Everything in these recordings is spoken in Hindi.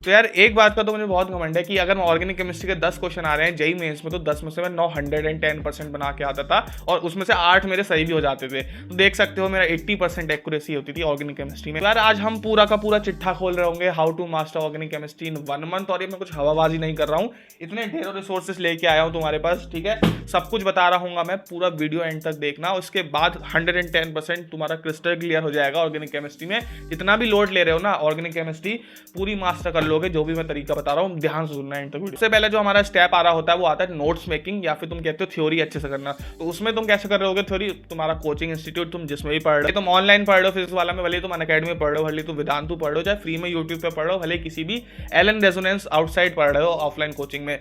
तो यार एक बात का तो मुझे बहुत घमंड है कि अगर ऑर्गेनिक केमिस्ट्री के 10 क्वेश्चन आ रहे हैं जेईई मेंस में, तो 10 में से मैं 910% बना के आता था और उसमें से 8 मेरे सही भी हो जाते थे। तो देख सकते हो मेरा 80% एक्यूरेसी होती थी ऑर्गेनिक केमिस्ट्री में। यार आज हम पूरा का पूरा चिट्ठा खोल रहे होंगे, how to master organic chemistry in 1 month. और ये मैं कुछ हवाबाजी नहीं कर रहा हूँ, इतने ढेरों रिसोर्सेज लेके आया हूँ तुम्हारे पास, ठीक है। सब कुछ बता रहा हूँ मैं, पूरा वीडियो एंड तक देखना। उसके बाद 110% तुम्हारा क्रिस्टल क्लियर हो जाएगा ऑर्गेनिक केमिस्ट्री में। जितना भी लोड ले रहे हो ना, ऑर्गेनिक केमिस्ट्री पूरी मास्टर कर लोगे। जो भी मैं तरीका बता रहा हूँ ध्यान से सुनना एंड तक वीडियो। सबसे पहले जो हमारा स्टेप आ रहा होता है वो आता है नोट्स मेकिंग, या फिर तुम कहते हो थ्योरी अच्छे से करना। तो उसमें तुम कैसे कर रहे होगे थ्योरी? तुम्हारा कोचिंग इंस्टीट्यूट तुम जिसमें भी पढ़ रहे हो, तुम ऑनलाइन पढ़ रहे हो फिजिक्स वाला में, भले तुम अनअकैडमी में पढ़ रहे हो, भले तुम वेदांतु पढ़ रहे हो, चाहे फ्री में यूट्यूब पे पढ़ रहे हो, भले किसी भी एलन रेजोनेंस आउटसाइड पढ़ रहे हो ऑफलाइन कोचिंग में,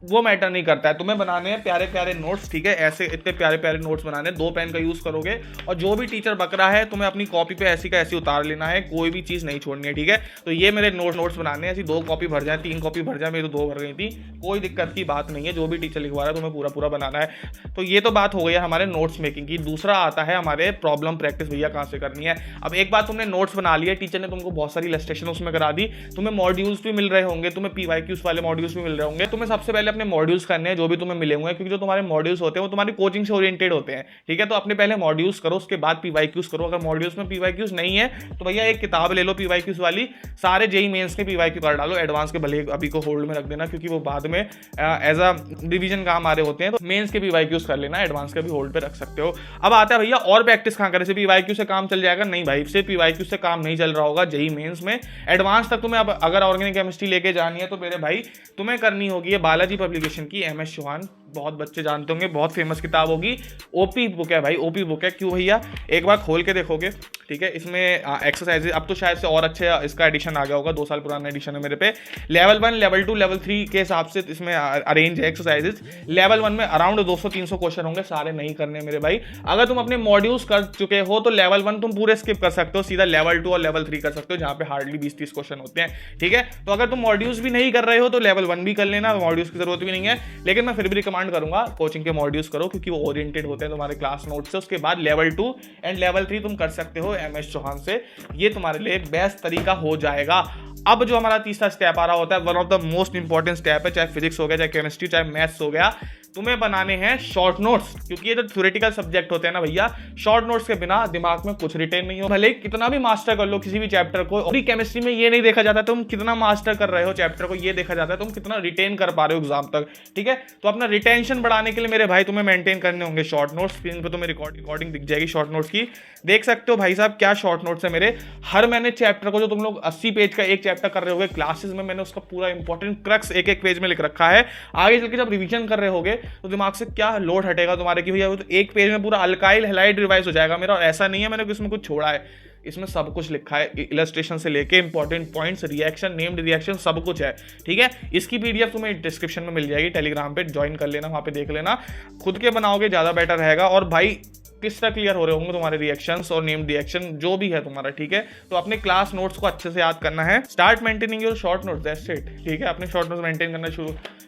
वो मैटर नहीं करता है। तुम्हें बनाने हैं प्यारे प्यारे नोट्स, ठीक है। ऐसे इतने प्यारे प्यारे नोट्स बनाने, 2 पेन का यूज करोगे और जो भी टीचर बक रहा है तुम्हें अपनी कॉपी पे ऐसी का ऐसी उतार लेना है, कोई भी चीज नहीं छोड़नी है, ठीक है। तो ये मेरे नोट्स बनाने हैं, ऐसी 2 कॉपी भर जाए, 3 कॉपी भर जाए, मेरी तो 2 भर गई थी, कोई दिक्कत की बात नहीं है। जो भी टीचर लिखवा रहा है तुम्हें पूरा पूरा बनाना है। तो ये तो बात हो गई है हमारे नोट्स मेकिंग की। दूसरा आता है हमारे प्रॉब्लम प्रैक्टिस, भैया कहाँ से करनी है। अब एक बात, तुमने नोट्स बना लिया, टीचर ने तुमको बहुत सारी इलस्ट्रेशन उसमें करा दी, तुम्हें मॉड्यूल्स भी मिल रहे होंगे, तुम्हें पीवाईक्यूज वाले मॉड्यूल्स भी मिल रहे होंगे। तुम्हें सबसे पहले अपने मॉड्यूल्स करने जो भी तुम्हें मिले हुए, क्योंकि जो तुम्हारे मॉड्यूल्स होते हैं वो तुम्हारी कोचिंग से ओरिएंटेड होते हैं, ठीक है। तो अपने पहले मॉड्यूल्स करो, उसके बाद पीवाईक्यूज करो। अगर मॉड्यूल्स में पीवाईक्यूज नहीं है तो भैया एक किताब ले लो पीवाईक्यूज वाली, सारे जेईई मेंस के पीवाईक्यू कर डालो, एडवांस के भले अभी को होल्ड में रख देना, क्योंकि वो बाद में एज अ रिवीजन काम आ रहे होते हैं। तो मेंस के पीवाईक्यूज कर लेना, एडवांस के भी होल्ड पे रख सकते हो। अब आता है भैया और प्रैक्टिस कहां करें, सिर्फ पीवाईक्यू से काम चल जाएगा? नहीं भाई, सिर्फ पीवाईक्यू से काम नहीं चल रहा होगा जेईई मेंस में। एडवांस तक तुम्हें अब अगर ऑर्गेनिक केमिस्ट्री लेके जानी है तो मेरे भाई तुम्हें करनी होगी बालाजी पब्लिकेशन की MS चौहान, बहुत बच्चे जानते होंगे, बहुत फेमस किताब होगी। ओपी बुक है भाई, ओपी बुक है। क्यों भैया? एक बार खोल के देखोगे, ठीक है। इसमें एक्सरसाइजेज अब तो शायद से और अच्छे इसका एडिशन आ गया होगा, 2 साल पुराना एडिशन है मेरे पे। लेवल 1, लेवल 2, लेवल 3 के हिसाब से इसमें अरेंज है एक्सरसाइजेज। लेवल 1 में अराउंड 200-300 क्वेश्चन होंगे, सारे नहीं करने मेरे भाई। अगर तुम अपने मॉड्यूल्स कर चुके हो तो लेवल 1 तुम पूरे स्किप कर सकते हो, सीधा लेवल 2 और लेवल 3 कर सकते हो, जहां पे हार्डली 20-30 क्वेश्चन होते हैं, ठीक है। तो अगर तुम मॉड्यूल्स भी नहीं कर रहे हो तो लेवल 1 भी कर लेना, मॉड्यूल्स की जरूरत भी नहीं है। लेकिन मैं फिर भी रिकमेंड करूंगा कोचिंग के मॉड्यूल्स करो, क्योंकि वो ओरिएंटेड होते हैं तुम्हारे क्लास नोट से। उसके बाद लेवल 2 एंड लेवल 3 तुम कर सकते हो MS चौहान से, ये तुम्हारे लिए एक बेस्ट तरीका हो जाएगा। अब जो हमारा तीसरा स्टेप आ रहा होता है, one of the most important step है, चाहे फिजिक्स हो गया, चाहे केमिस्ट्री, चाहे मैथ्स हो गया, तुम्हें बनाने हैं शॉर्ट नोट्स। क्योंकि ये जो थ्योरेटिकल सब्जेक्ट होते हैं ना भैया, शॉर्ट नोट्स के बिना दिमाग में कुछ रिटेन नहीं हो। भले कितना भी मास्टर कर लो किसी भी चैप्टर को, पूरी केमिस्ट्री में ये नहीं देखा जाता तुम कितना मास्टर कर रहे हो चैप्टर को, ये देखा जाता है तुम कितना रिटेन कर पा रहे हो एग्जाम तक, ठीक है। तो अपना रिटेंशन बढ़ाने के लिए मेरे भाई तुम्हें मेंटेन करने होंगे शॉर्ट नोट्स। स्क्रीन पे तुम्हें रिकॉर्डिंग दिख जाएगी शॉर्ट नोट्स की, देख सकते हो भाई साहब क्या शॉर्ट नोट्स है मेरे। हर मैंने चैप्टर को, जो तुम लोग 80 पेज का एक चैप्टर कर रहे होगे क्लासेस में, मैंने उसका पूरा इंपॉर्टेंट क्रक्स एक पेज में लिख रखा है। आगे चल के जब रिवीजन कर रहे होगे तो दिमाग से क्या लोड हटेगा तुम्हारे कि भैया वो तो एक पेज में पूरा अल्काइल हैलाइड रिवाइज हो जाएगा मेरा। और ऐसा नहीं है मैंने इसमें कुछ छोड़ा है, इसमें सब कुछ लिखा है, इलस्ट्रेशन से लेके important points, reaction, named reaction, सब कुछ है, ठीक है। इसकी PDF तुम्हें डिस्क्रिप्शन में मिल जाएगी, टेलीग्राम पे ज्वाइन कर लेना, वहां पे देख लेना। खुद के बनाओगे ज्यादा बेटर रहेगा। और भाई किसका क्लियर हो रहे होंगे तुम्हारे रिएक्शंस और नेम्ड रिएक्शन जो भी है तुम्हारा, ठीक है। तो अपने क्लास नोट्स को अच्छे से याद करना है। Start maintaining your short notes, that's it, ठीक है। अपने शॉर्ट नोट्स मेंटेन करना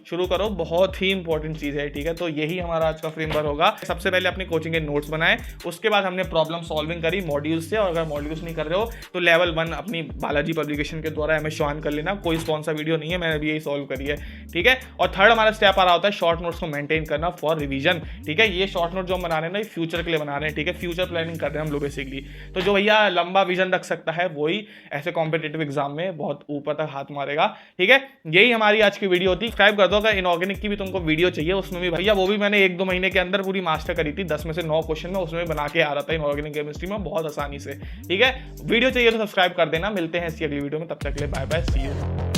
शुरू करो, बहुत ही इंपॉर्टेंट चीज है, ठीक है। तो यही हमारा आज का फ्रेमवर्क होगा। सबसे पहले अपनी कोचिंग के नोट्स बनाए, उसके बाद हमने प्रॉब्लम सॉल्विंग करी मॉड्यूल्स से। और अगर मॉड्यूल्स नहीं कर रहे हो तो लेवल 1 अपनी बालाजी पब्लिकेशन के द्वारा MS चौहान कर लेना, कोई स्पॉन्सर वीडियो नहीं है, मैंने भी यही सॉल्व करी है, ठीक है। और थर्ड हमारा स्टेप आ रहा होता है शॉर्ट नोट्स को मेंटेन करना फॉर रिवीजन, ठीक है। ये शॉर्ट नोट जो हम बना रहे हैं ना, फ्यूचर के लिए बना रहे हैं, ठीक है। फ्यूचर प्लानिंग कर रहे हैं हम लोग बेसिकली। तो जो भैया लंबा विजन रख सकता है वही ऐसे कॉम्पिटेटिव एग्जाम में बहुत ऊपर तक हाथ मारेगा, ठीक है। यही हमारी आज की वीडियो थी। सब्सक्राइब कर दो अगर इनऑर्गेनिक की भी तुमको वीडियो चाहिए, उसमें भी भैया वो भी मैंने 1-2 महीने के अंदर पूरी मास्टर करी थी, 10 में से 9 क्वेश्चन में उसमें बना के आ रहा था इनऑर्गेनिक केमिस्ट्री में बहुत आसानी से, ठीक है। वीडियो चाहिए तो सब्सक्राइब कर देना। मिलते हैं इसी अगली वीडियो में, तब तक के लिए बाय बाय, सी यू।